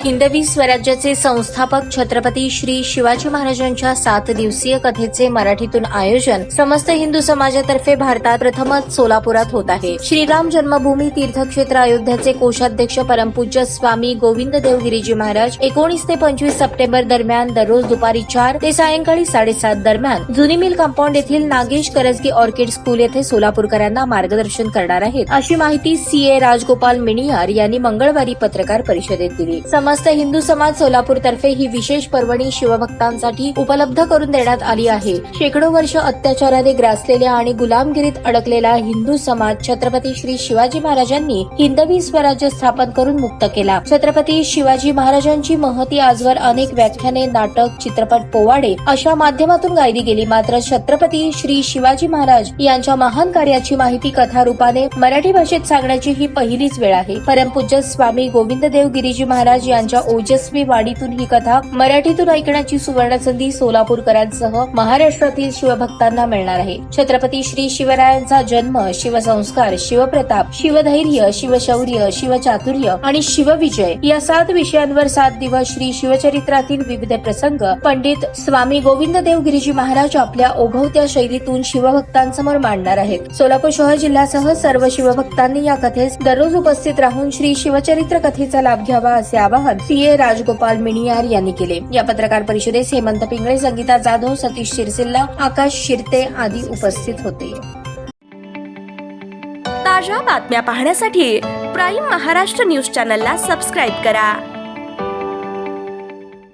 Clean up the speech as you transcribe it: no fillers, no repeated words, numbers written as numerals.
हिंदवी स्वराज्याचे संस्थापक छत्रपती श्री शिवाजी महाराजांच्या 7 दिवसीय कथेचे मराठीतून आयोजन समस्त हिंदू समाजातर्फे भारतात प्रथमच सोलापुरात होत आहे। श्रीराम जन्मभूमी तीर्थक्षेत्र अयोध्याचे कोषाध्यक्ष परमपूज्य स्वामी गोविंद देव गिरीजी महाराज 19 ते 25 सप्टेंबर दरम्यान दररोज दुपारी 4 ते सायंकाळी 7:30 दरम्यान जुनी मिल कंपाऊंड येथील नागेश करजगी ऑर्किड स्कूल येथे सोलापूरकरांना मार्गदर्शन करणार आहेत, अशी माहिती सीए राजगोपाल मिणियार यांनी मंगळवारी पत्रकार परिषदेत दिली। समस्त हिंदू समाज सोलापूर तर्फे ही विशेष पर्वणी शिवभक्तांसाठी उपलब्ध करून देण्यात आली आहे। शेकडो वर्ष अत्याचाराने ग्रासलेल्या आणि गुलामगिरीत अडकलेला हिंदू समाज छत्रपती श्री शिवाजी महाराजांनी हिंदवी स्वराज्य स्थापन करून मुक्त केला। छत्रपती शिवाजी महाराजांची महती आजवर अनेक व्याख्याने, नाटक, चित्रपट, पोवाडे अशा माध्यमातून गायली गेली। मात्र छत्रपती श्री शिवाजी महाराज यांच्या महान कार्याची माहिती कथा रूपाने मराठी भाषेत सांगण्याची ही पहिलीच वेळ आहे। परमपूज्य स्वामी गोविंद देव गिरीजी महाराज यांच्या ओजस्वी वाणीतून ही कथा मराठीतून ऐकण्याची सुवर्ण संधी सोलापूरकरांसह महाराष्ट्रातील शिवभक्तांना मिळणार आहे। छत्रपती श्री शिवरायांचा जन्म, शिवसंस्कार, शिवप्रताप, शिवधैर्य, शिवशौर्य, शिवचातुर्य आणि शिवविजय या 7 विषयांवर 7 दिवस श्री शिवचरित्रातील विविध प्रसंग पंडित स्वामी गोविंद देव गिरीजी महाराज आपल्या ओघवत्या शैलीतून शिवभक्तांसमोर मांडणार आहेत। सोलापूर शहर जिल्ह्यासह सर्व शिवभक्तांनी या कथेस दररोज उपस्थित राहून श्री शिवचरित्र कथेचा लाभ घ्यावा असे आवाहन सीए राजगोपाल मिणियार यांनी केले। या पत्रकार परिषदेस हेमंत पिंगळे, संगीता जाधव, सतीश शिरसिल्ला, आकाश शिरते आदी उपस्थित होते। ताज्या बातम्या पाहण्यासाठी प्राईम महाराष्ट्र न्यूज चॅनलला सबस्क्राईब करा।